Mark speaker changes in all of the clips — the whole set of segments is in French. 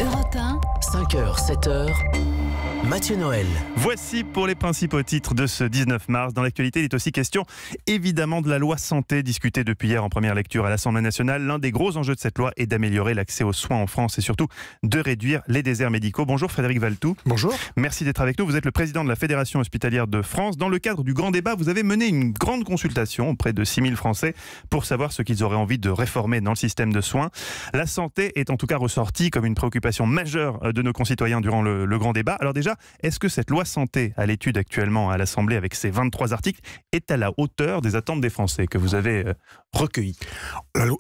Speaker 1: Europe 1,
Speaker 2: 5h, 7h, Mathieu Noël.
Speaker 3: Voici pour les principaux titres de ce 19 mars. Dans l'actualité, il est aussi question évidemment de la loi santé discutée depuis hier en première lecture à l'Assemblée nationale. L'un des gros enjeux de cette loi est d'améliorer l'accès aux soins en France et surtout de réduire les déserts médicaux. Bonjour Frédéric Valtou.
Speaker 4: Bonjour.
Speaker 3: Merci d'être avec nous. Vous êtes le président de la Fédération hospitalière de France. Dans le cadre du grand débat, vous avez mené une grande consultation auprès de 6000 Français pour savoir ce qu'ils auraient envie de réformer dans le système de soins. La santé est en tout cas ressortie comme une préoccupation majeure de nos concitoyens durant le grand débat. Alors déjà, est-ce que cette loi santé à l'étude actuellement à l'Assemblée avec ses 23 articles est à la hauteur des attentes des Français que vous avez recueillies?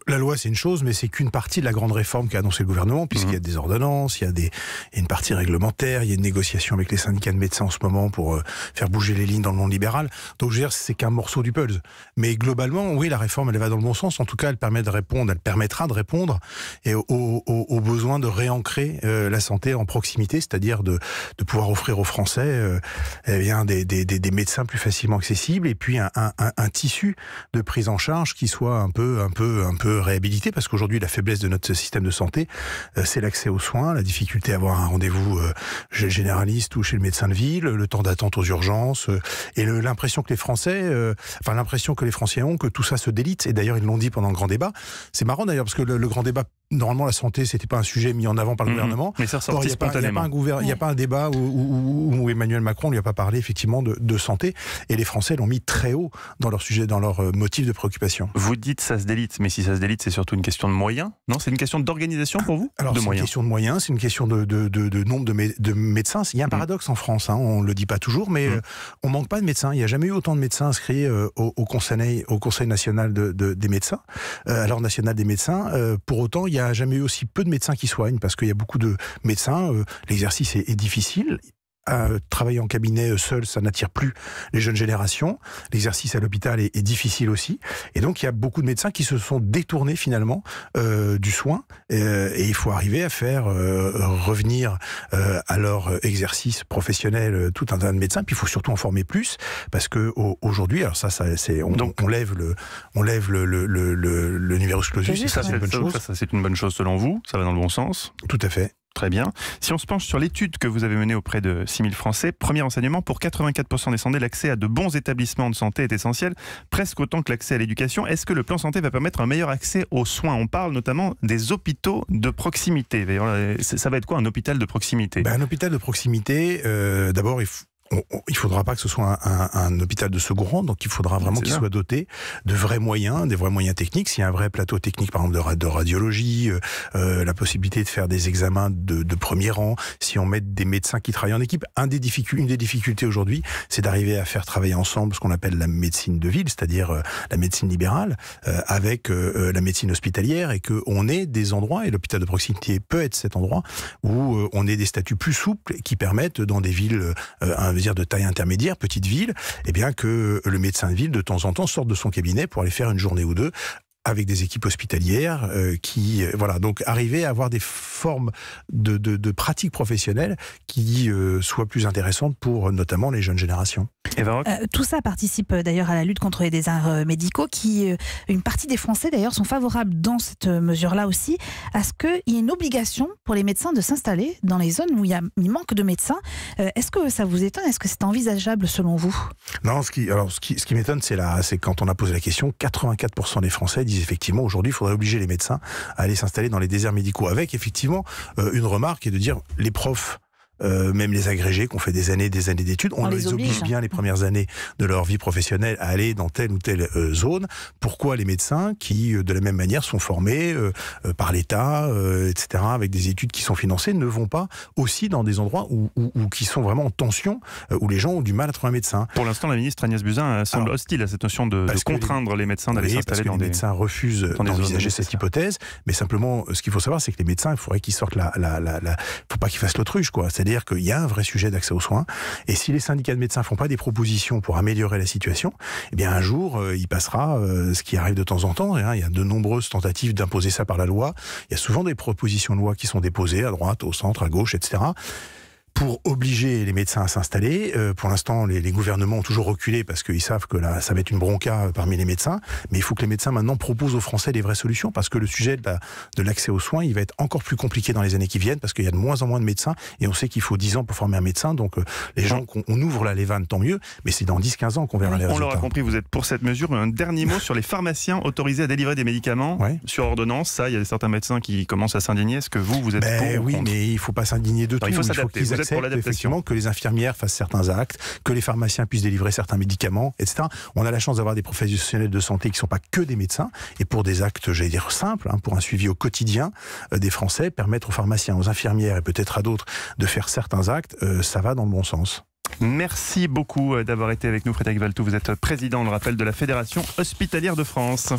Speaker 4: La loi, c'est une chose, mais c'est qu'une partie de la grande réforme qu'a annoncé le gouvernement, puisqu'il y a des ordonnances, il y a une partie réglementaire, il y a une négociation avec les syndicats de médecins en ce moment pour faire bouger les lignes dans le monde libéral. Donc, je veux dire, c'est qu'un morceau du puzzle. Mais globalement, oui, la réforme, elle va dans le bon sens. En tout cas, elle permettra de répondre aux besoins de réancrer la santé en proximité, c'est-à-dire de pouvoir offrir aux Français des médecins plus facilement accessibles et puis un tissu de prise en charge qui soit un peu réhabilité, parce qu'aujourd'hui la faiblesse de notre système de santé, c'est l'accès aux soins, la difficulté à avoir un rendez-vous chez le généraliste ou chez le médecin de ville, le temps d'attente aux urgences et l'impression que les Français ont que tout ça se délite. Et d'ailleurs ils l'ont dit pendant le grand débat. C'est marrant d'ailleurs parce que le grand débat, normalement la santé c'était pas un sujet mis en avant par le gouvernement.
Speaker 3: Mais ça ressortit spontanément.
Speaker 4: Il n'y a pas un débat où Emmanuel Macron ne lui a pas parlé effectivement de santé, et les Français l'ont mis très haut dans leur sujet, dans leur motif de préoccupation.
Speaker 3: Vous dites ça se délite, mais si ça se délite, c'est surtout une question de moyens, non? C'est une question d'organisation pour vous?
Speaker 4: Alors c'est une question de moyens, c'est une question de nombre de médecins. Il y a un paradoxe en France, on ne le dit pas toujours, mais on ne manque pas de médecins. Il n'y a jamais eu autant de médecins inscrits au Conseil national des médecins, à l'Ordre national des médecins. Pour autant, il n'y a jamais eu aussi peu de médecins qui soignent, parce qu'il y a beaucoup de médecins, l'exercice est difficile. Travailler en cabinet seul, ça n'attire plus les jeunes générations. L'exercice à l'hôpital est difficile aussi. Et donc, il y a beaucoup de médecins qui se sont détournés finalement du soin. Et il faut arriver à faire revenir à leur exercice professionnel tout un tas de médecins. Puis il faut surtout en former plus, parce que aujourd'hui, alors on lève le numerus clausus.
Speaker 3: Ça, c'est une bonne chose. Ça, c'est une bonne chose selon vous. Ça va dans le bon sens.
Speaker 4: Tout à fait.
Speaker 3: Très bien. Si on se penche sur l'étude que vous avez menée auprès de 6000 Français, premier enseignement, pour 84% des sondés, l'accès à de bons établissements de santé est essentiel, presque autant que l'accès à l'éducation. Est-ce que le plan santé va permettre un meilleur accès aux soins? On parle notamment des hôpitaux de proximité. Ça va être quoi un hôpital de proximité?
Speaker 4: Un hôpital de proximité, d'abord, il faudra pas que ce soit un hôpital de second rang, donc il faudra vraiment qu'il soit doté de vrais moyens, des vrais moyens techniques. S'il y a un vrai plateau technique, par exemple de radiologie, la possibilité de faire des examens de premier rang, si on met des médecins qui travaillent en équipe. Une des difficultés aujourd'hui, c'est d'arriver à faire travailler ensemble ce qu'on appelle la médecine de ville, c'est-à-dire la médecine libérale, avec la médecine hospitalière, et qu'on ait des endroits, et l'hôpital de proximité peut être cet endroit, où on ait des statuts plus souples qui permettent, dans des villes de taille intermédiaire, petite ville, que le médecin de ville, de temps en temps, sorte de son cabinet pour aller faire une journée ou deux avec des équipes hospitalières donc arriver à avoir des formes de pratiques professionnelles qui soient plus intéressantes pour notamment les jeunes générations.
Speaker 5: Tout ça participe d'ailleurs à la lutte contre les déserts médicaux, une partie des Français d'ailleurs sont favorables dans cette mesure-là aussi à ce qu'il y ait une obligation pour les médecins de s'installer dans les zones où il manque de médecins. Est-ce que ça vous étonne? Est-ce que c'est envisageable selon vous?
Speaker 4: Non, ce qui m'étonne, c'est quand on a posé la question, 84% des Français disent effectivement aujourd'hui il faudrait obliger les médecins à aller s'installer dans les déserts médicaux, avec effectivement une remarque, et de dire les profs, même les agrégés qui ont fait des années d'études, on les oblige bien les premières années de leur vie professionnelle à aller dans telle ou telle zone. Pourquoi les médecins qui, de la même manière, sont formés par l'État, etc., avec des études qui sont financées, ne vont pas aussi dans des endroits où qui sont vraiment en tension, où les gens ont du mal à trouver un médecin?
Speaker 3: Pour l'instant, la ministre Agnès Buzyn semble hostile à cette notion de contraindre les médecins d'aller s'installer dans des...
Speaker 4: Les médecins refusent d'envisager cette hypothèse, mais simplement, ce qu'il faut savoir, c'est que les médecins, il faudrait qu'ils sortent faut pas qu'ils fassent l'autruche, quoi. C'est-à-dire qu'il y a un vrai sujet d'accès aux soins, et si les syndicats de médecins font pas des propositions pour améliorer la situation, un jour il passera ce qui arrive de temps en temps. Il y a de nombreuses tentatives d'imposer ça par la loi. Il y a souvent des propositions de loi qui sont déposées à droite, au centre, à gauche, etc. pour obliger les médecins à s'installer. Pour l'instant, les gouvernements ont toujours reculé parce qu'ils savent que là, ça va être une bronca parmi les médecins. Mais il faut que les médecins maintenant proposent aux Français des vraies solutions parce que le sujet de l'accès aux soins, il va être encore plus compliqué dans les années qui viennent parce qu'il y a de moins en moins de médecins et on sait qu'il faut 10 ans pour former un médecin. Donc les gens, on ouvre là les vannes, tant mieux, mais c'est dans 10-15 ans qu'on verra les résultats.
Speaker 3: On l'aura compris, vous êtes pour cette mesure. Un dernier mot sur les pharmaciens autorisés à délivrer des médicaments sur ordonnance. Ça, il y a certains médecins qui commencent à s'indigner. Est-ce que vous êtes pour ou
Speaker 4: oui,
Speaker 3: contre?
Speaker 4: mais il ne faut pas s'indigner de tout.
Speaker 3: Il faut s'adapter. Vous êtes pour l'adaptation.
Speaker 4: Que les infirmières fassent certains actes, que les pharmaciens puissent délivrer certains médicaments, etc. On a la chance d'avoir des professionnels de santé qui ne sont pas que des médecins, et pour des actes, j'allais dire simples, pour un suivi au quotidien des Français, permettre aux pharmaciens, aux infirmières et peut-être à d'autres de faire certains actes, ça va dans le bon sens.
Speaker 3: Merci beaucoup d'avoir été avec nous, Frédéric Valtou. Vous êtes président, on le rappelle, de la Fédération hospitalière de France.